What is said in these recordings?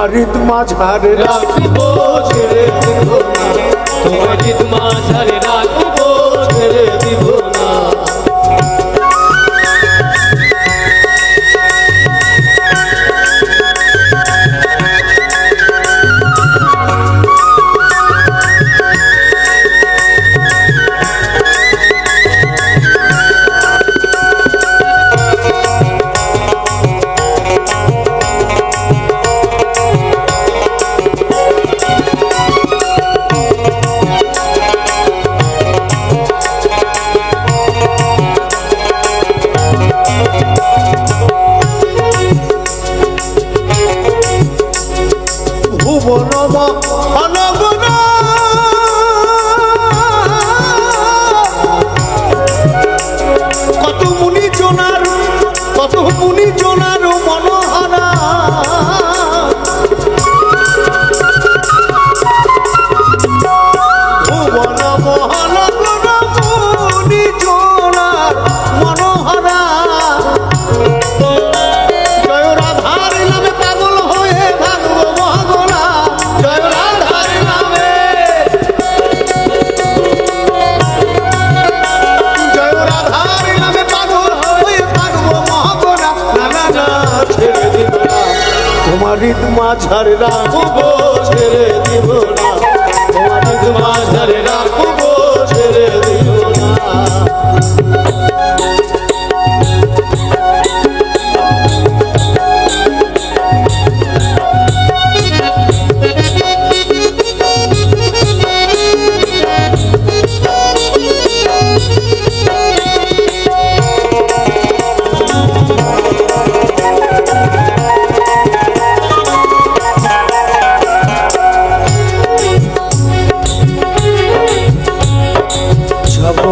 তোমার হৃদ মাঝারে রাখবো ছেড়ে দিব না, তোমার হৃদ মাঝারে রাখবো ছেড়ে দিব না। হৃদ মাঝারে রাখবো ছেড়ে দিব না, তোমার হৃদ মাঝারে রাখবো ছেড়ে দিব না।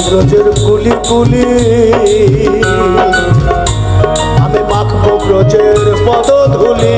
ব্রজের কুলি কুলি আমি মাখবো ব্রজের পদধূলি,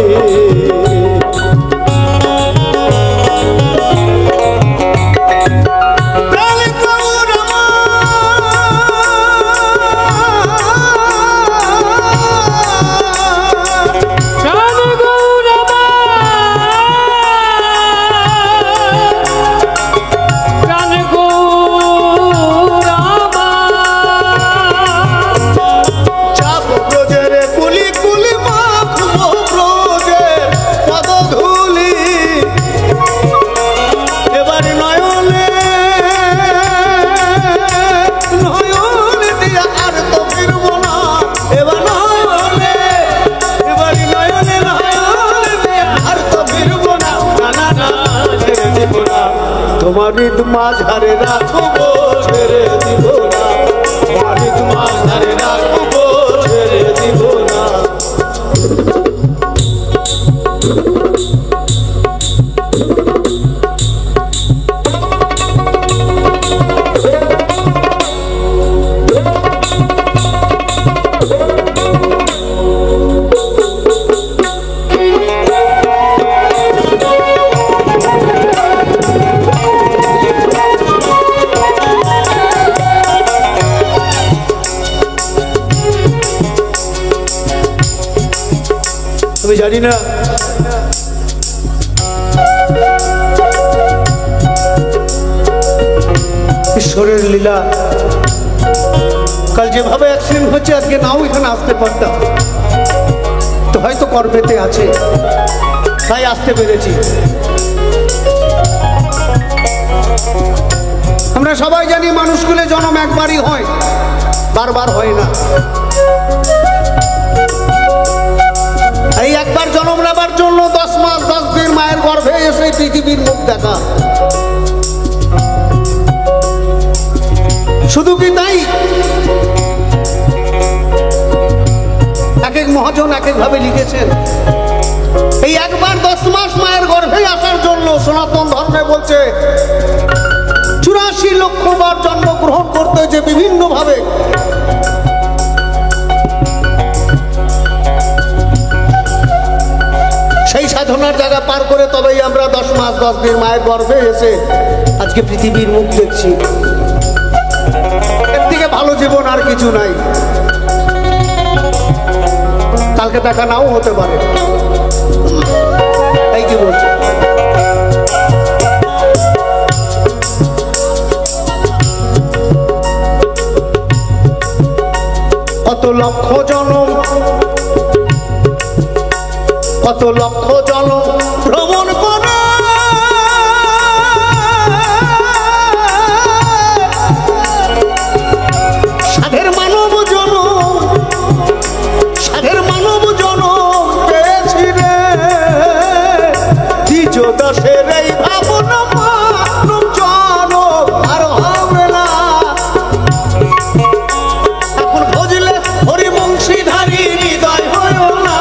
তোমার হৃদ মাঝারে রাখবো ছেড়ে দিব না, তোমার হৃদ মাঝারে রাখবো ছেড়ে দিব না। আমি জানি না ঈশ্বরের লীলা, কাল যেভাবে অ্যাক্সিডেন্ট হচ্ছে আজকে নাও এখানে আসতে পারতাম, তো হয়তো কর্মেতে আছে তাই আসতে পেরেছি। আমরা সবাই জানি মানুষগুলো জন্ম একবারই হয়, বারবার হয় না। এই একবার জন্ম নেবার জন্য 10 মাস 10 দিন মায়ের গর্ভে এসে পৃথিবীর মুখ দেখা, শুধু কি তাই? এক এক মহাজন এক এক ভাবে লিখেছেন। এই একবার 10 মাস মায়ের গর্ভে আসার জন্য সনাতন ধর্মে বলছে 84 লক্ষ বার জন্মগ্রহণ করতে হয়েছে বিভিন্ন ভাবে। সেই সাধনার জায়গা পার করে তবেই আমরা 10 মাস 10 দিন মায়ের গর্ভে এসে আজকে পৃথিবীর মুখ দেখছি। এর থেকে ভালো জীবন আর কিছু নাই। কালকে দেখা নাও হতে পারে। এই বলছি। কত লক্ষ জনম, কত লক্ষ জনম ভ্রমণ করে সাধের মানব জনম, সাধের মানব জনম পেয়েছি রে। দ্বিজ দাসের এই ভাবনা মানব জনম আর হবে না। এখন ভজলে হরিবংশীধারী হৃদয় হয় না,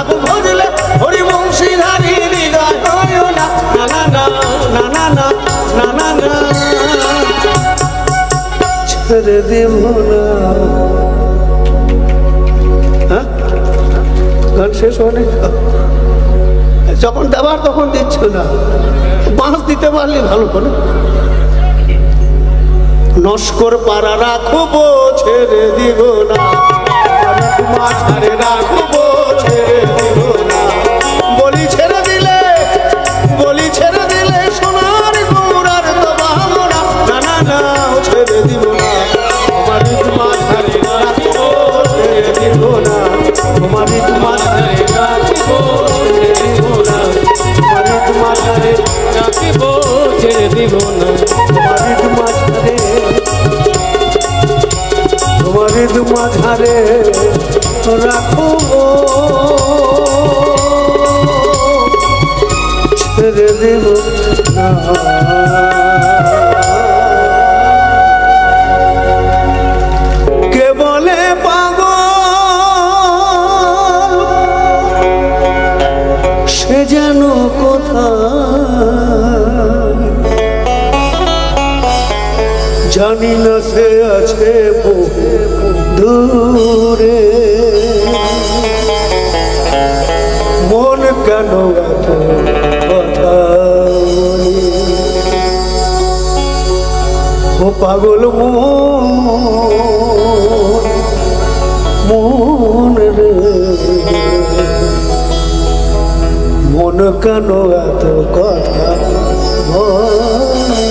এখন ভজলে হরিবংশীধারী হৃদয় হয় না। না না না না না না না না ছেড়ে দেব না। হ্যাঁ, গান শেষ হয়নি, যখন দেবার তখন দিচ্ছ না। বাঁশ দিতে পারলে ভালো করে। নস্কর পাড়া রাখবো ছেড়ে দিব না, মাঝারে রাখবো ছেড়ে দিব না। বলি ছেড়ে দিলে, বলি ছেড়ে দিলে সোনার গৌরার তো ভাবনা। না না না ছেড়ে দিব না, তোমার মাঝারে রাখবো ছেড়ে দিব না, তোমার মাঝারে রাখবো ছেড়ে দিব না, তোমার মাঝারে রাখবো ছেড়ে দিব না, তোমার মাঝারে, তোমার মাঝারে রাখবো ছেড়ে দেব না। কে বলে পাগল সে যেন কোথায়, জানি না সে আছে দূরে। মন কেন এত কথা বলে, ও পাগল মন রে, মন কেন এত কথা বলে।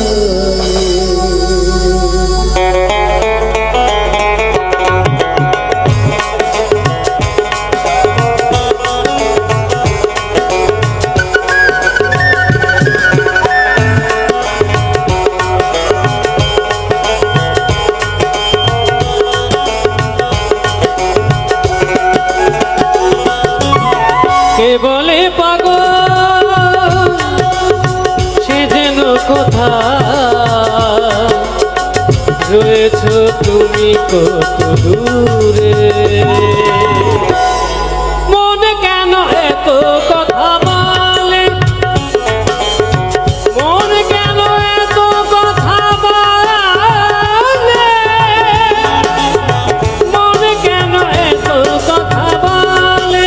কে বলে পাগল সে যেন কোথায়, রয়েছ তুমি কত দূরে। মন কেন এত কথা বলে, মন কেন এত কথা বলে, মন কেন এত কথা বলে।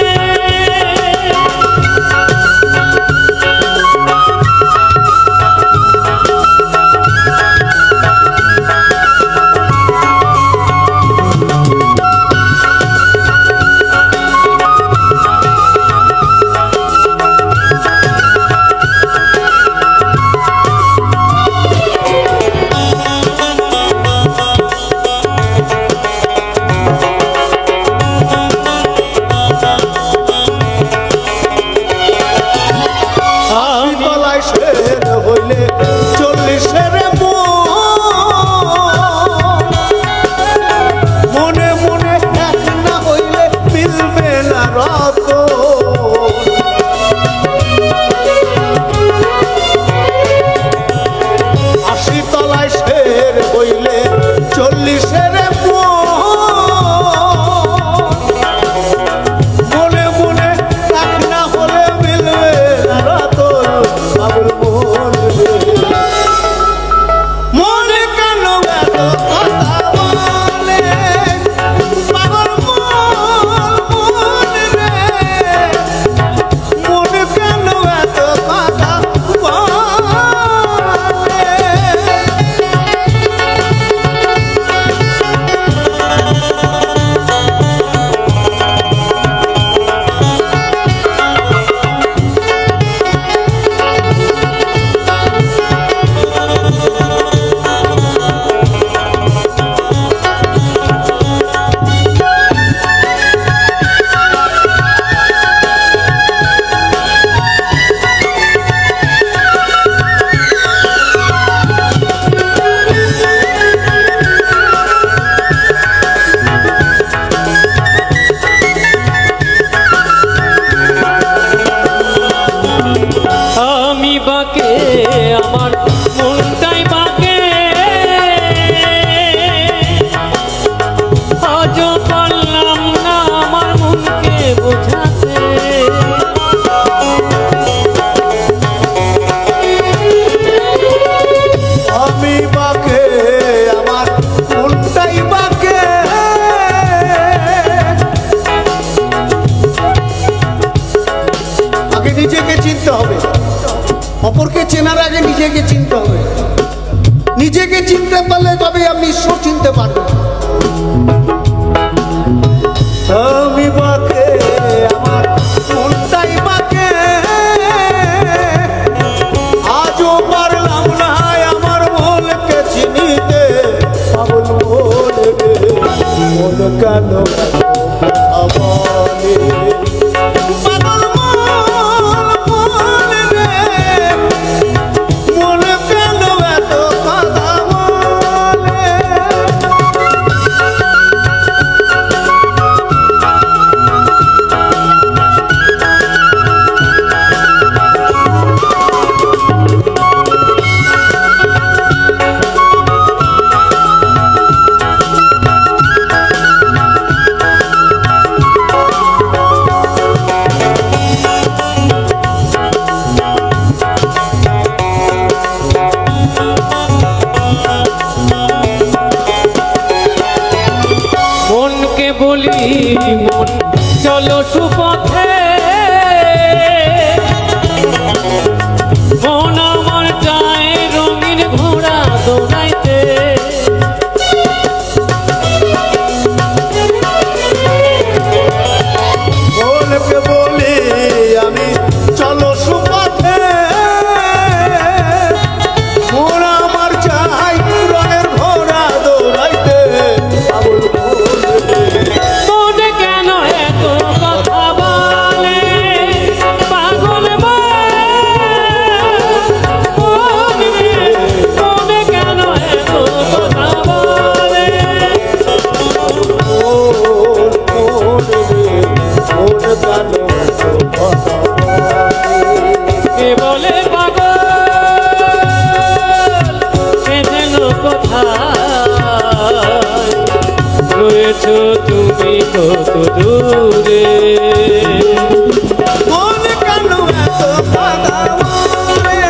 চেনার আগে নিজেকে চিনতে হবে। নিজেকে চিনতে পারলে তবে আপনি ঈশ্বর চিনতে পারবেন। আমি বাকে আমার মনটাই বাকে, আজও পারলাম না আমার মনকে চিনিতে। পাগল মন রে মন কেন বলে, পাগল মন রে মন কেন এত কথা বলে। মনকে বলি মন চলো সুপথে, মন আমার চায় রঙিন ঘোড়া দৌড়াইতে। মনকে বলি আমি চলো সুপথে, মন আমার চাই রঙের ঘোড়া দৌড়াইতে। পাগল মন কেন এত কথা বলে, পাগল মন রে, মন কেন এত কথা বলে। কে বলে পাগল, সে যেন কোথায় রয়েছ তুমি কত দূরে। মন কেন এত কথা বলে,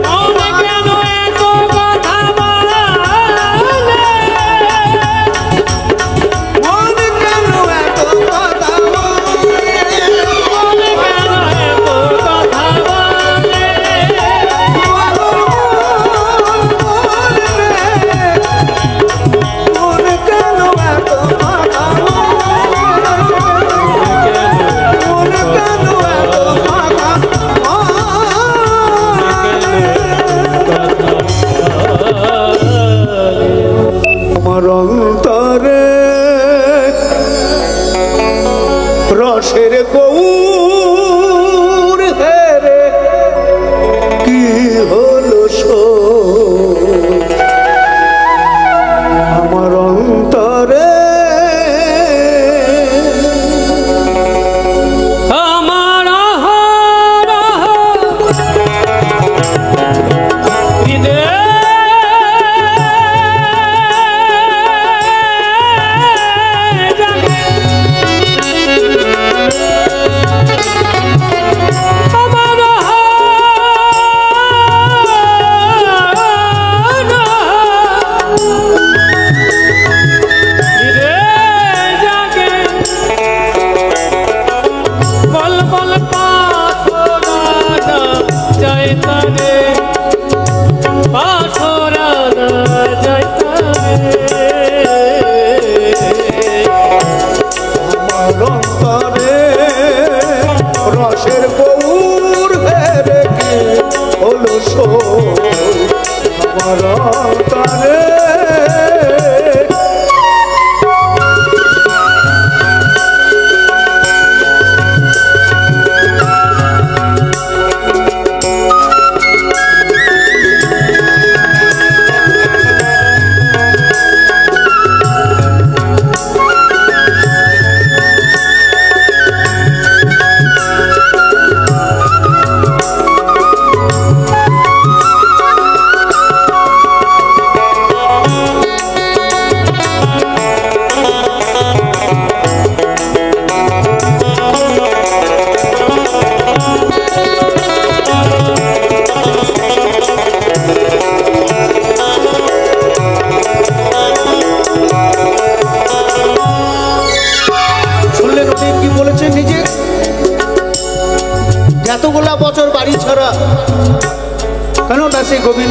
মন কেন এত কথা বলে, মন কেন এত কথা বলে, মন কেন এত কথা বলে। মন কেন এত কথা আমার অন্তরে রসের গৌর হেরে কি হলো শো, আমার অন্তরে আমার অহরহ হৃদয়ে জাগে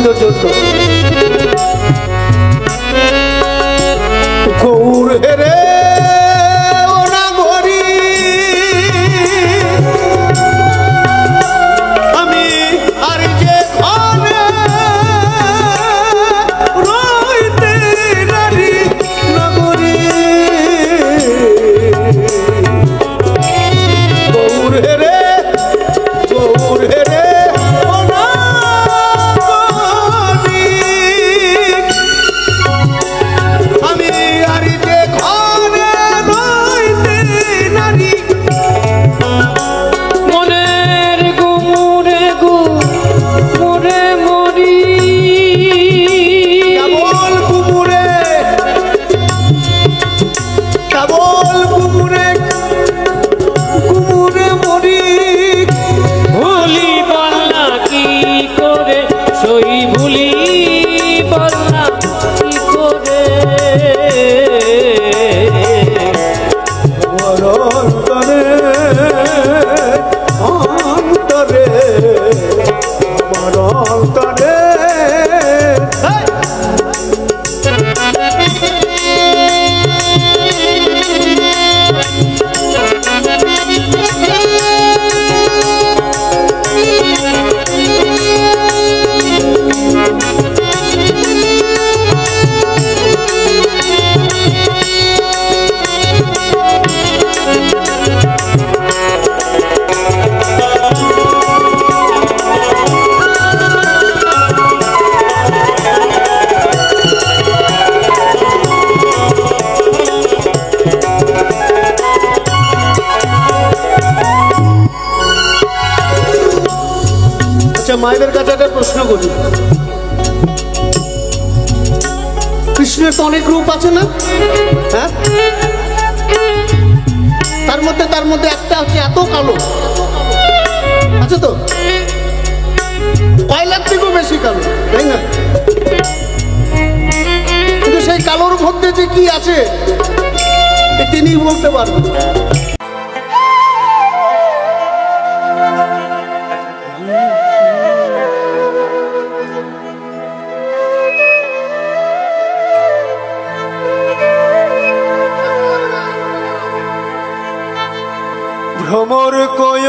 গোবিন্দর জন্য। গৌর হেরে মায়েদের কাছে একটা প্রশ্ন করি, কৃষ্ণের তো অনেক রূপ আছে না? হ্যাঁ, তার মধ্যে একটা হচ্ছে এত কালো আছে তো, কয়লার থেকেও বেশি কালো, তাই না? কিন্তু সেই কালোর মধ্যে যে কি আছে তিনি বলতে পারবেন। ভ্রমর কয়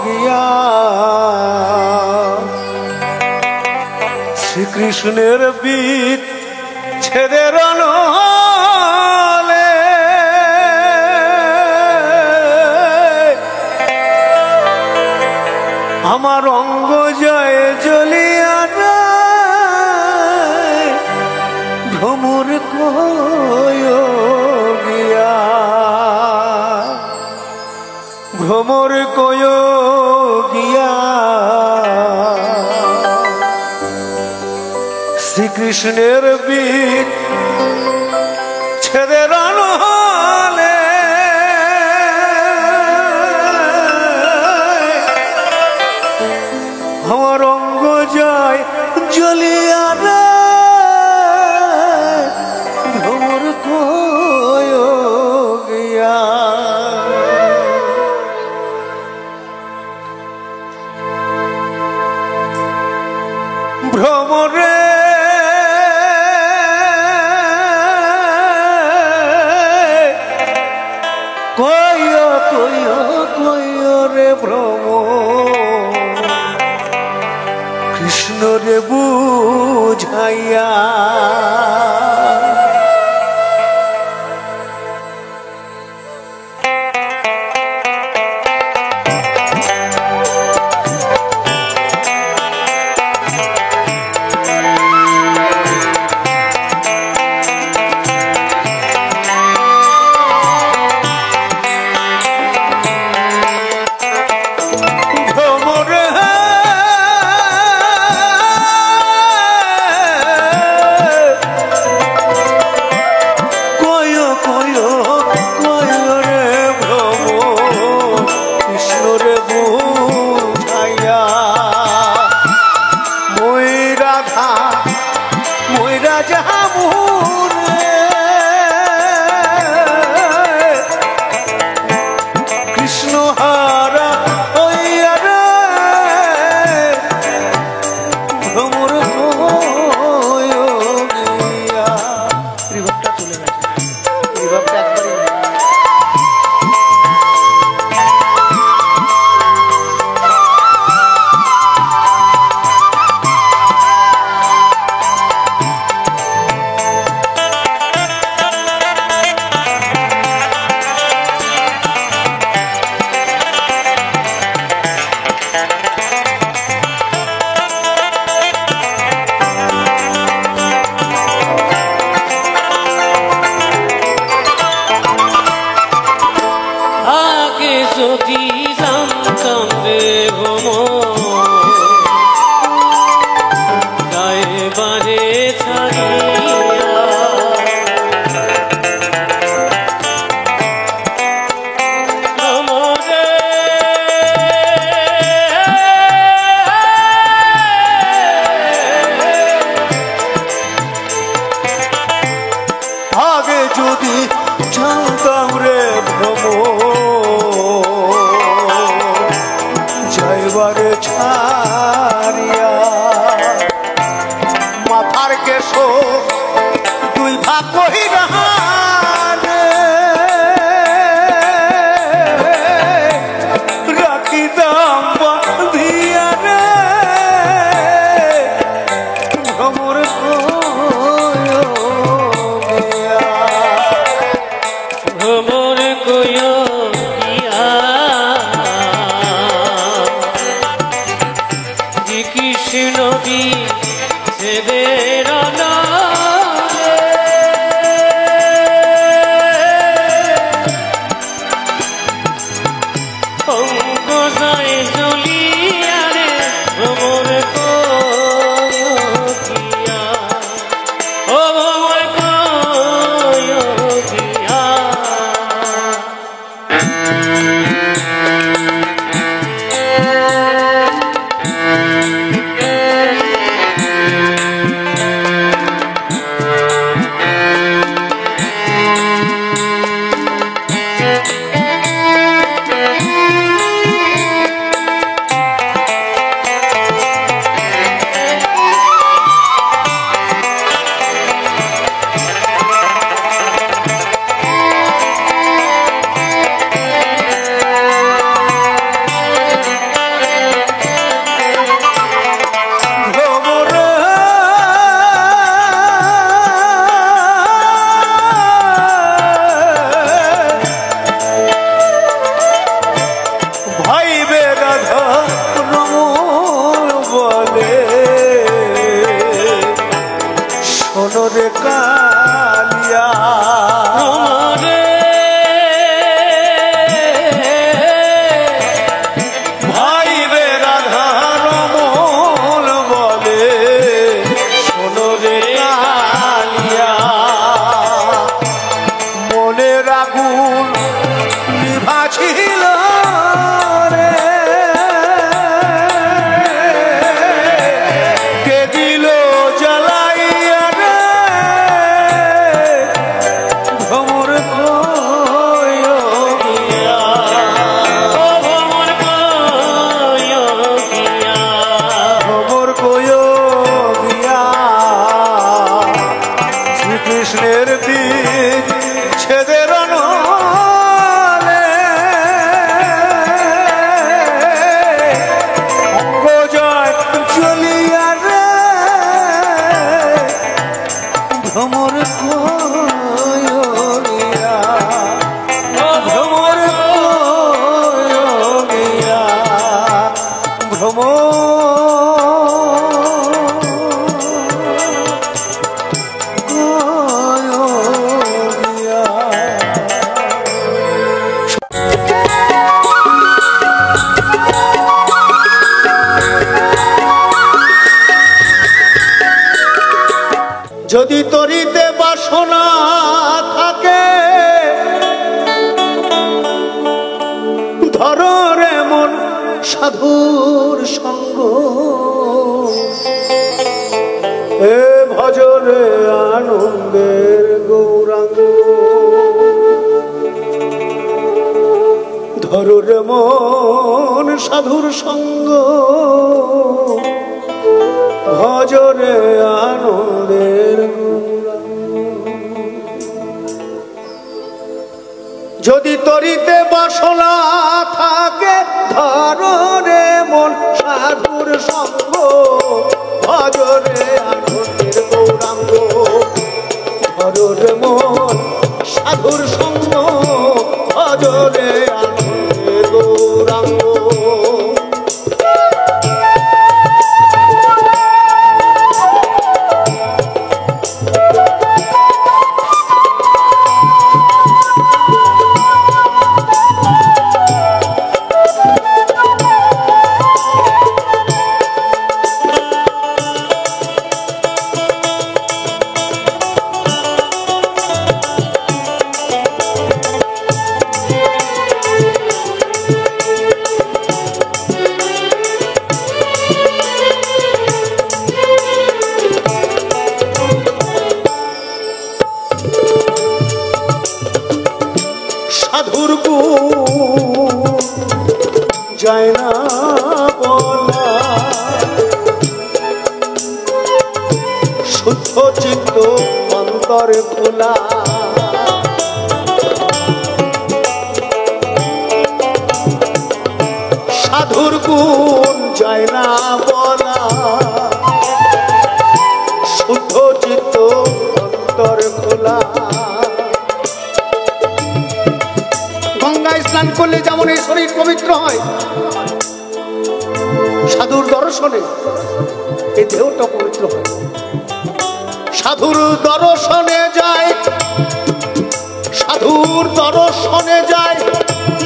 গিয়া শ্রীকৃষ্ণের বীত ছেড়ে রণলে আমার অঙ্গ জয় জ্বলিয়া ভ্রমর কয় গিয়া, ভ্রমর কয় গিয়া শ্রীকৃষ্ণের বীত ছেড়ে রণলে আমার অঙ্গ যায় জ্বলিয়া ভ্রমর কয় গিয়া। ভ্রমরে কয় কয় কয় রে ভ্রমর কৃষ্ণ রে বুঝাইয়া, আগে যদি জানতাম রে যাইবারে ছাড়িয়া মাথার কেশ দুই ভাগ কহিরা রাখিতাম বাঁধিয়া রে ভ্রমর ভ্রমর কয় গিয়া যে কৃষ্ণ দি সেদের অঙ্গ যায় চলিয়া রে ভ্রমর কয় গিয়া ও ভ্রমর কয় গিয়া রে কালিয়া ভাই রে রাধা রমল বলে শোনো রে কালিয়া মনের আগুন নিভা ছিল রে কে দিল জ্বালাইয়া রে ভ্রমর কয় গিয়া ভ্রমর কয় গিয়া শ্রীকৃষ্ণের দিক ছেদের চলিয়া রে ভ্রমর কয় গিয়া ভ্রমর কয় গিয়া ভ্রমর যদি তরিতে বাসনা থাকে ধরো রে মন সাধুর সঙ্গ এ ভজরে আনন্দের গৌরাঙ্গ ধরো রে মন সাধুর সঙ্গ ভজরে আনন্দের যদি তরিতে বাসনা থাকে ধরে মন সাধুর সঙ্গ ভজরে আনন্দের গৌরাঙ্গ ধরে মন সাধুর সঙ্গ ভজরে আনন্দের গৌরাঙ্গ যায় না বলা, শুদ্ধ চিত্ত অন্তর খোলা, সাধুর গুণ যায় না বলা, শুদ্ধ চিত্ত অন্তর খোলা। গঙ্গায় স্নান করলে যেমন এই শরীর পবিত্র হয়, সাধুর দর্শনে এই দেহটা পবিত্র হয়। সাধুর দর্শনে যায়, সাধুর দর্শনে যায়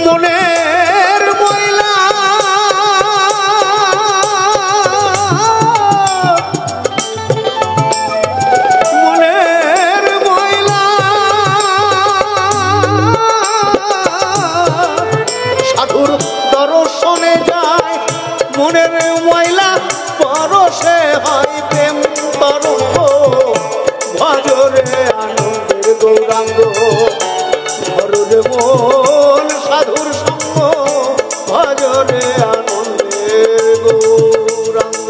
মনের ময়লা, মনের ময়লা, সাধুর দর্শনে যায় মনের ময়লা, পরশে হয় প্রেম তরঙ্গ, ভজরে আনন্দের গৌরাঙ্গ, ধরুরে মন সাধুর সঙ্গ, ভজরে আনন্দের গৌরাঙ্গ।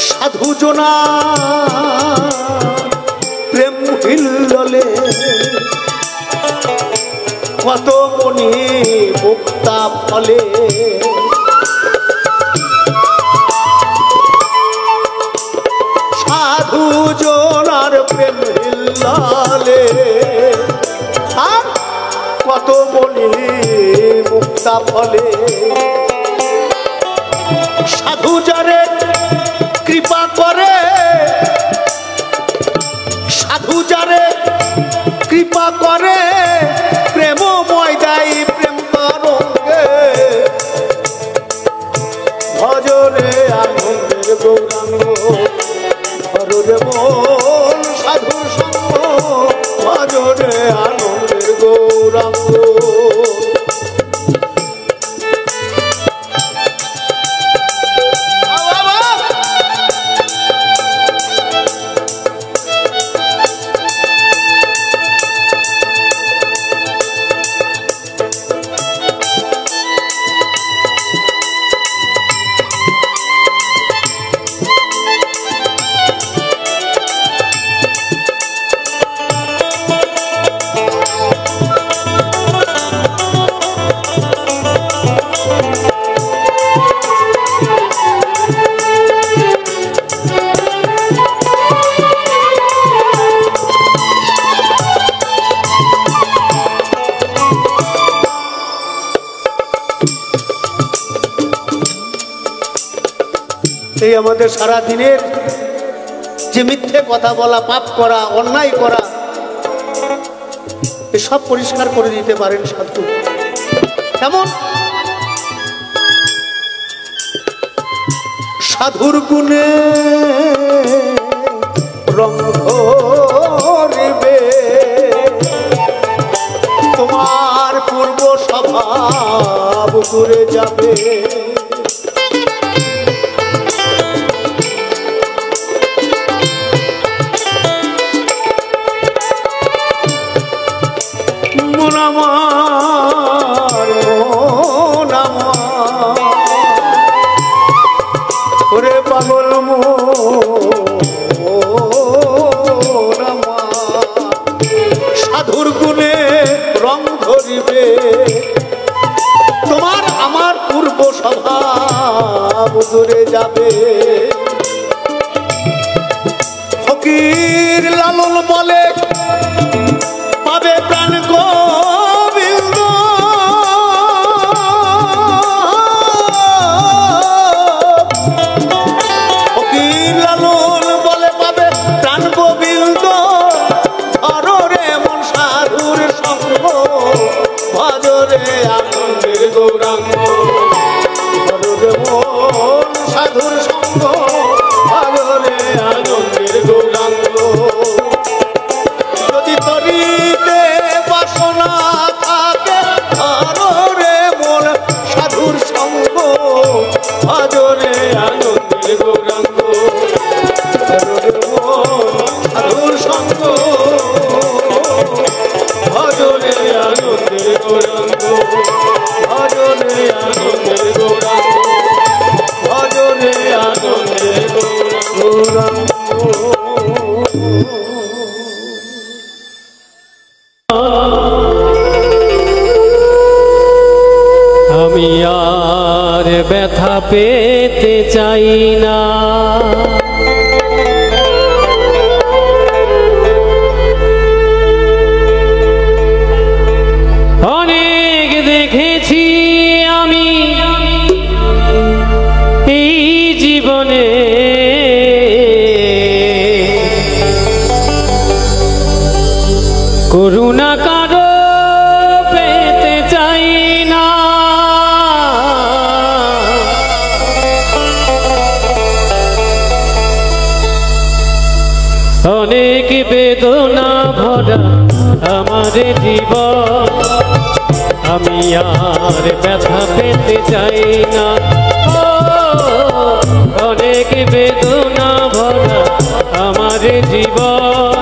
সাধুজনা প্রেম হিল্ললে কত মনি মুক্তা ফলে, সাধুজনার প্রেম হিল্ললে আর কত মনি মুক্তা ফলে। সাধু যারে কৃপা করে, সাধু যারে কৃপা করে, প্রেমময় দায়ী প্রেম তরঙ্গে, ভজরে আনন্দের গৌরাঙ্গ, ধরুরে মন সাধুর সঙ্গ, ভজরে আনন্দের গৌরাঙ্গ। এই আমাদের সারা দিনের যে মিথ্যে কথা বলা, পাপ করা, অন্যায় করা, এসব পরিষ্কার করে দিতে পারেন সাধু। কেমন? সাধুর গুণে রং ধরিবে, তোমার পূর্ব স্বভাব ঘুরে যাবে। মন আমার, মন আমার, ওরে পাগল মন আমার, সাধুর গুণে রং ধরিবে, তোমার আমার পূর্ব স্বভাব দূরে যাবে। ফকির লালন বলে পাবে প্রাণ গোবিন্দ, ফকির লালন বলে পাবে প্রাণ গোবিন্দ, ধরো রে মন সাধুর সঙ্গ, ভজনে আনন্দের গৌরাঙ্গ সাধুর সঙ্গ ভজনে আনন্দের গৌরাঙ্গ ভজনে আনন্দের গৌরাঙ্গ ভজনে আনন্দের গৌরাঙ্গ আমি আর ব্যথা পেতে চাই না, অনেক দেখেছি আমি এই জীবনে, করুণা কারো পেতে চাই না, অনেক বেদনা ভরা আমার জীবন, আমি আর ব্যথা পেতে চাই না। অনেক বেদনা ভরা আমার জীবন,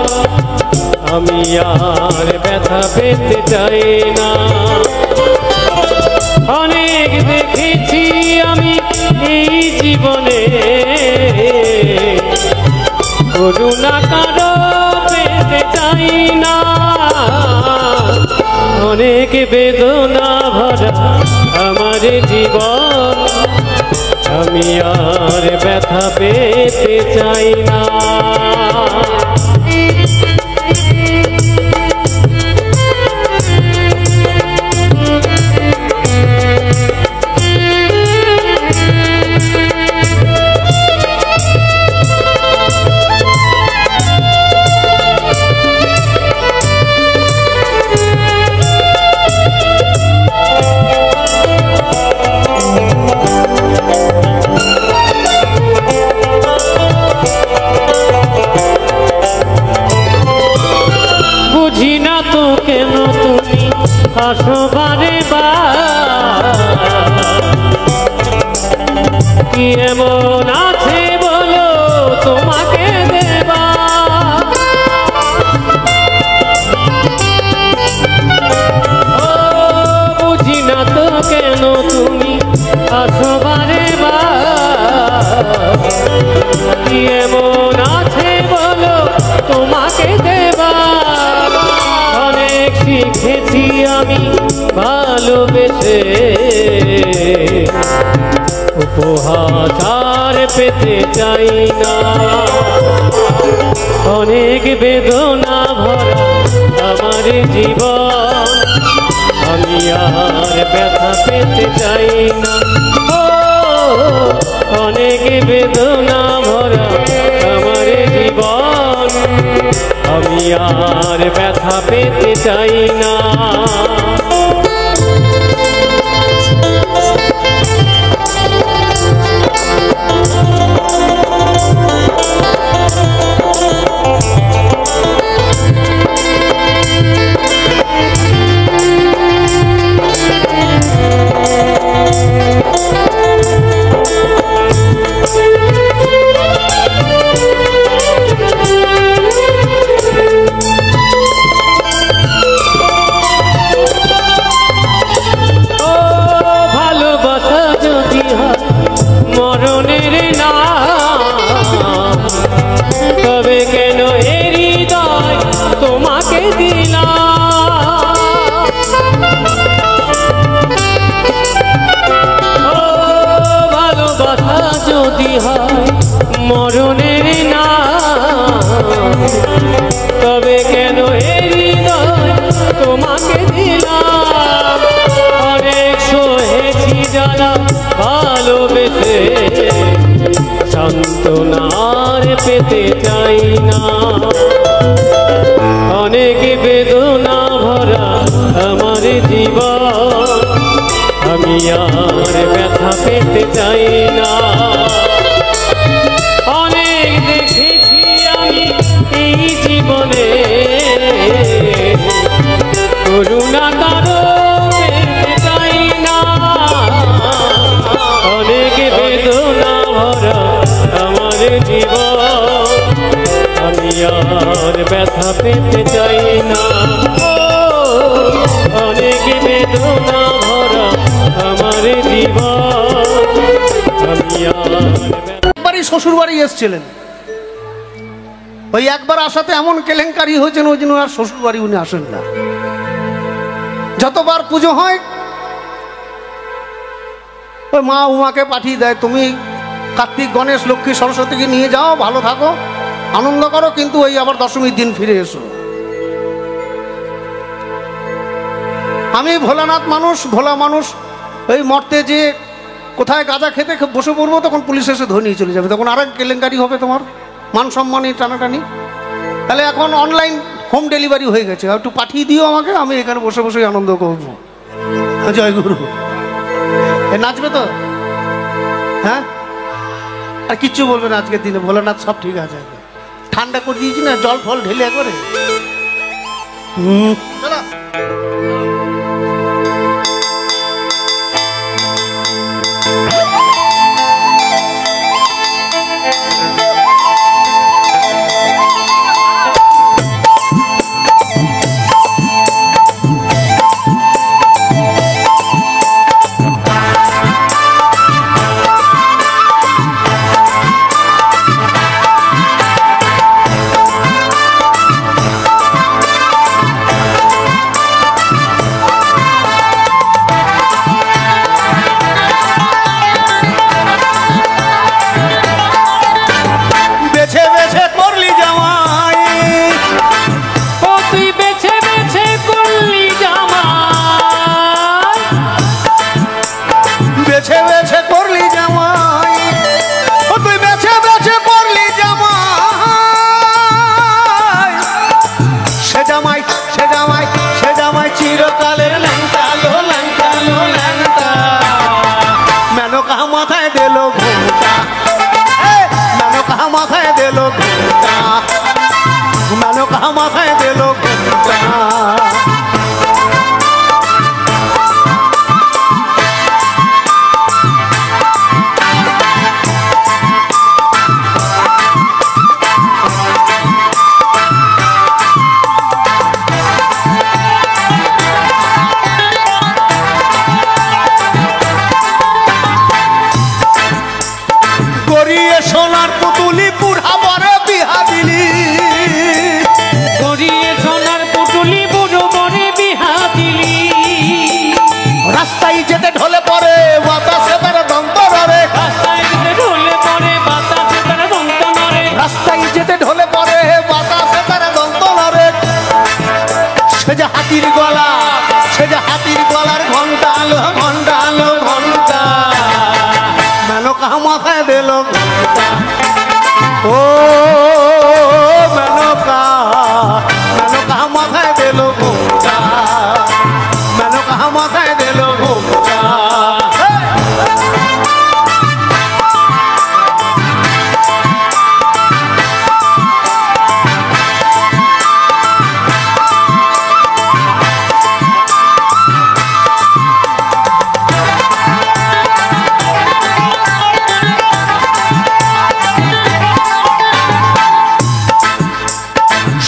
আমি আর ব্যথা পেতে চাই না। অনেক দেখেছি আমি এই জীবনে, করুণা কারো পেতে চাই না, অনেক বেদনা ভরা আমার জীবন, আমি আর ব্যথা পেতে চাই না। বুঝি না তো কেন তুমি আসো বারে বার, কি এমন আছে বলো তোমাকে দেবা, ও বুঝি না তো কেন তুমি আসো বারে বার, কি এমন আছে বলো তোমাকে দেবা। অনেক শিখেছি আমি ভালোবেসে, উপহার পেতে চাই না, অনেক বেদনা ভরা আমার জীবন, আমি আর ব্যথা পেতে চাই না। অনেক বেদনা ভরা আমার জীবন, আমি আর ব্যথা পেতে চাই না। মরণের নাম, তবে কেন এই হৃদয় তোমাকে দিলাম, ও ভালোবাসা যদি হয় মরণের নাম, তবে কেন এই হৃদয় তোমাকে দিলাম। অনেক সহেছি জানা ভালোবেসে, সান্ত্বনার পেতে চাই না, অনেক বেদনা ভরা আমার জীবন, আমি আর ব্যথা পেতে চাই না। অনেক দেখেছি আমি এই জীবনে, করুণা কারো পেতে চাই না, অনেক আর ব্যথা পেতে চাই না, অনেক বেদনা ভরা আমার জীবন, আমি আর একবারই শ্বশুর বাড়ি এসেছিলেন, ওই একবার আসাতে এমন কেলেঙ্কারি হয়েছেন ওই জন্য আর শ্বশুর বাড়ি উনি আসেন না। যতবার পুজো হয় ওই মা উমাকে পাঠিয়ে দেয়, তুমি কার্তিক গণেশ লক্ষ্মী সরস্বতীকে নিয়ে যাও, ভালো থাকো, আনন্দ করো, কিন্তু ওই আবার দশমীর দিন ফিরে এসো। আমি ভোলানাথ মানুষ, ভোলা মানুষ, ওই মরতে যে কোথায় গাঁজা খেতে বসে পড়বো তখন পুলিশ এসে ধরে নিয়ে চলে যাবে, তখন আর এক কেলেঙ্কারি হবে, তোমার মান সম্মানী টানাটানি। তাহলে এখন অনলাইন হোম ডেলিভারি হয়ে গেছে, একটু পাঠিয়ে দিও আমাকে, আমি এখানে বসে বসে আনন্দ করবো। জয় গুরু। এ নাচবে তো? হ্যাঁ, আর কিচ্ছু বলবে না আজকের দিনে, ভোলানাথ সব ঠিক আছে। ঠান্ডা করে দিয়েছি না, জল ফল ঢেলে করে। চলো। মাথায় দিল গড়িয়ে সোনার পুতুলি পুরা বড় বিহা দিলি, গড়িয়ে সোনার পুতুলি বুড়ো বরে বিহা দিলি, রাস্তায় যেতে ঢলে পড়ে বাতাসে তার দন্তরে, রাস্তায় যেতে ঢলে পড়ে বাতাসে তার দন্তরে, রাস্তায় যেতে ঢলে পড়ে বাতাসে তার দন্তরে। সে যে হাতির গলা, সে যে হাতির গলার ঘন্টা আলো ঘন্টা আলো ঘন্টা, মেনকা মাথায় দিল ঘন্টা। ও মেনকা, মেনকা মাথায় দিল ঘন্টা, মেনকা মাথায় দিল ঘন্টা।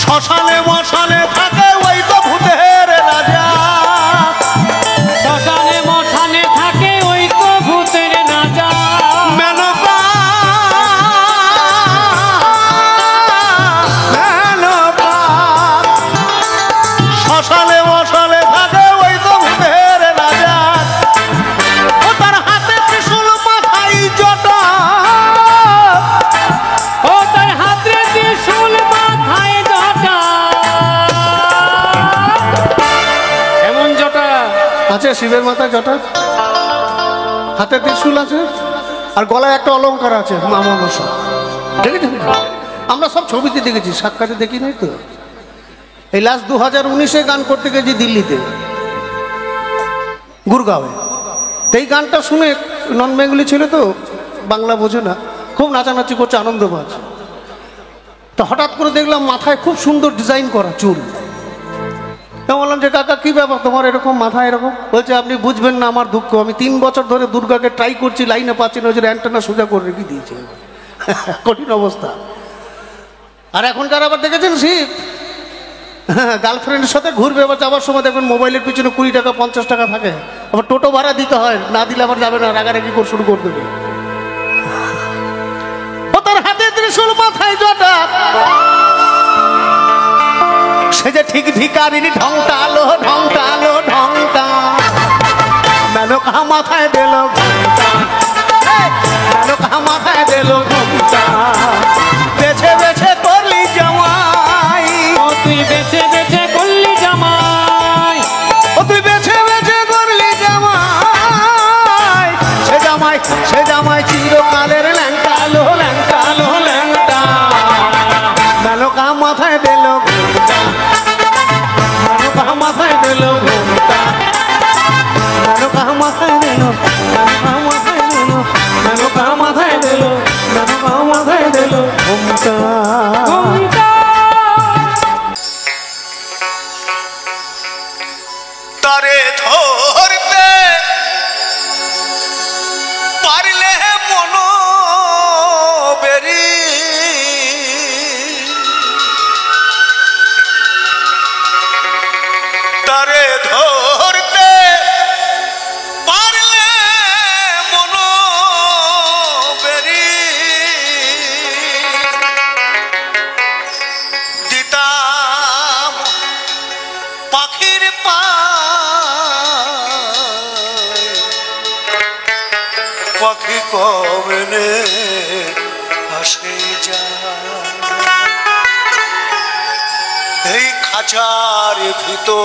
শ্মশানে মশানে থাকে ওই তো ভূতের রাজা, শ্মশানে মশানে থাকে ওই তো ভূতের রাজা, মেনকা মেনকা। শ্মশানে মশানে থাকে ওই তো ভূতের রাজা, ও তার হাতে ত্রিশূল মাথায় জটা, ও তার হাতে ত্রিশূল মাথায় জটা। এমন জটা আছে শিবের মাথায় জটা, হাতে ত্রিশূল আছে, আর গলায় একটা অলংকার আছে মামা মশা। দেখেছেন? আমরা সব ছবিতে দেখেছি, সাক্ষাতে দেখি নাই তো। এই লাস্ট 2019-এ গান করতে গেছি দিল্লিতে, গুরগাঁওয়ে। তো এই গানটা শুনে নন বেঙ্গলি ছিল তো, বাংলা বোঝে না, খুব নাচানাচি করছে, আনন্দ পাচ্ছে। তো হঠাৎ করে দেখলাম মাথায় খুব সুন্দর ডিজাইন করা চুল। আমি বললাম যে কাকা কী ব্যাপার তোমার এরকম মাথা এরকম? বলছে আপনি বুঝবেন না আমার দুঃখ, আমি 3 বছর ধরে দুর্গাকে ট্রাই করছি, লাইনে পাচ্ছি না, ওই জন্য অ্যান্টেনা সোজা করে রেখে দিয়েছে। কঠিন অবস্থা। আর এখনকার আবার দেখেছেন শিব, গার্লফ্রেন্ডের সাথে ঘুরবে, আবার যাওয়ার সময় দেখবেন মোবাইলের পিছনে 20 টাকা 50 টাকা থাকে, আবার টোটো ভাড়া দিতে হয়, না দিলে আবার যাবে না, রাগারাগি করে শুরু করে দেবে। ও তার হাতে ত্রিশূল মাথায় জটা, সে যে ঠিক ভিকারিনী ঢংটা আলো ঢংটা আলো ঢংটা, মেনকা মাথায় দিল ঘুমটা, মেনকা মাথায় দিল ঘুমটা, বেছে বেছে করলি জামাই, ও তুই বেছে বেছে করলি জামাই, ও তুই বেছে বেছে করলি জামাই, সে জামাই চিরকালের ল্যাংটা আলো ল্যাংটা আলো ল্যাংটা, মেনকা মাথায় দিল ঘুমটা, মেনকা মাথায় দিল ঘুমটা, মেনকা মাথায় দিল, মেনকা মাথায় দিল, মেনকা মাথায় দিল, মেনকা মাথায় দিল ঘুমটা। ঘুমটা। তারে ধরতে পারলে মনো বেরি, তারে ধরতে পারলে মনো বেরি, দিতাম পাখির পাখি কমনে আসে যায়, এই খাঁচার ভিতর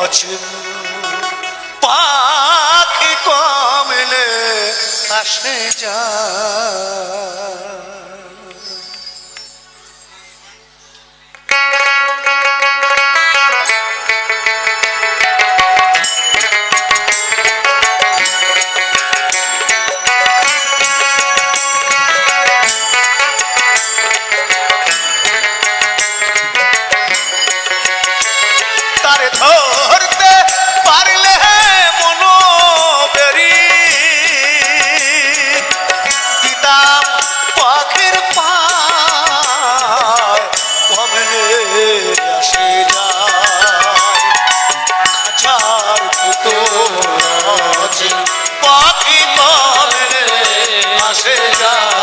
অচিন পাখি কমনে আসে যায়। তারে ধরতে পারলে মনো বেরি, দিতাম পাখির পায় কমলে আসে যায়, খাঁচার ভিতর অচিন পাখি কমলে আসে যায়।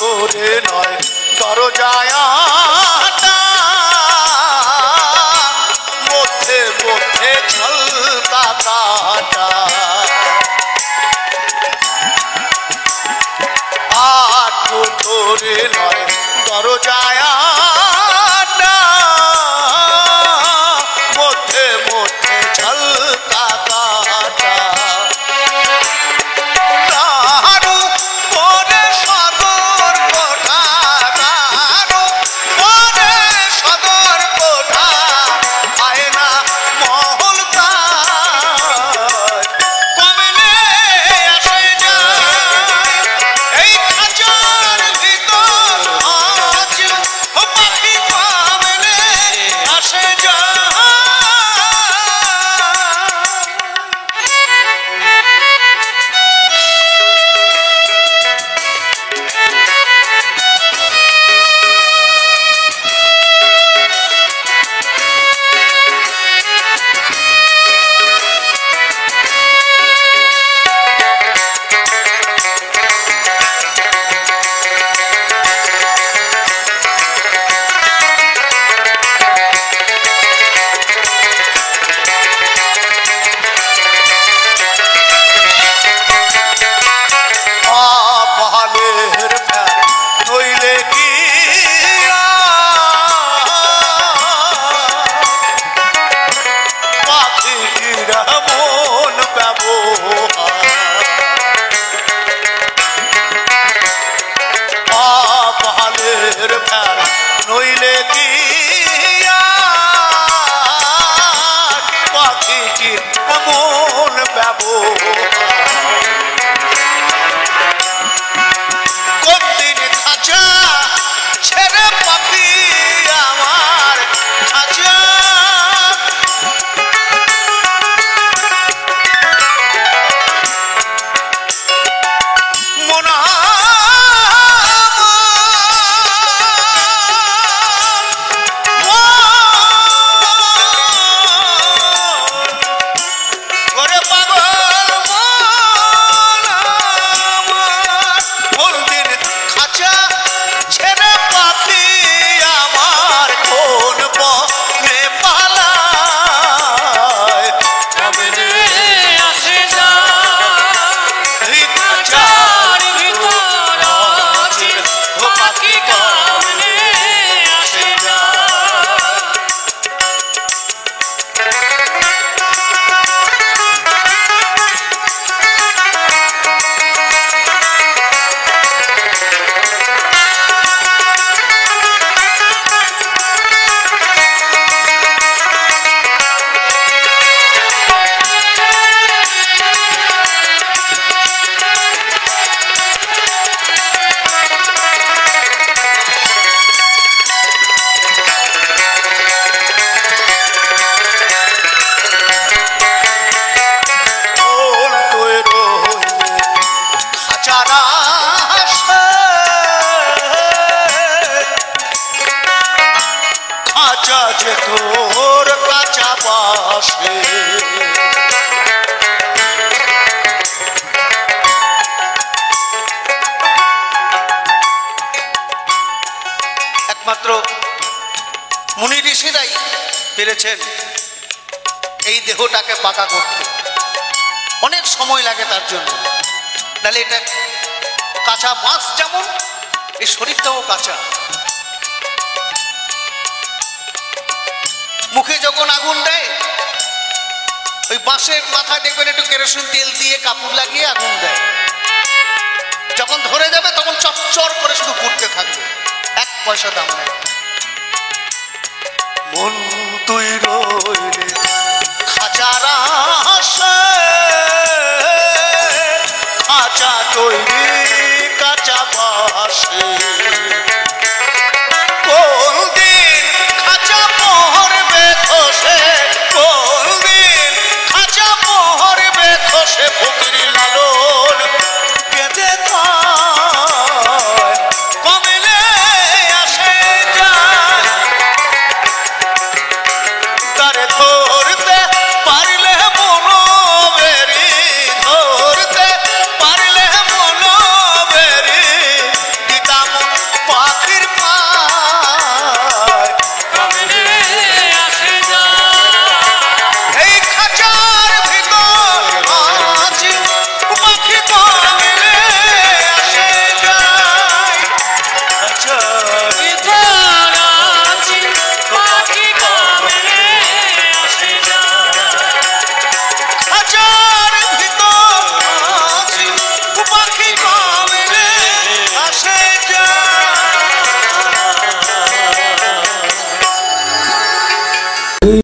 ধরে নয় দরজায় আটা, মধ্যে মধ্যে ছলকা কাটা, আটু ধরে নয় দরজায় আটা, মধ্যে মধ্যে ছলকা কাটা, তাহারু পরে সদর কোঠা, তাহারু পরে সদর কোঠা, আয়না মহল তার কমলে আসে যায়, এই খাঁচার ভিতর আজ রাজা যে তোর কাঁচা বাসে। একমাত্র মুনি ঋষিরাই পেরেছেন এই দেহটাকে পাকা করতে। অনেক সময় লাগে তার জন্য, নাহলে এটা কাঁচা বাঁশ যেমন এই শরীরটাও কাঁচা। মুখে যখন আগুন দেয় ওই বাঁশের মাথায় দেখবেন একটু কেরোসিন তেল দিয়ে কাপড় লাগিয়ে আগুন দেয়, যখন ধরে যাবে তখন চচ্চর করে শুধু পুড়তে থাকবে, 1 পয়সা দাম নেই। মন তুই রইলে খাঁচার আশে, খাঁচা তৈরি কাঁচা বাসে।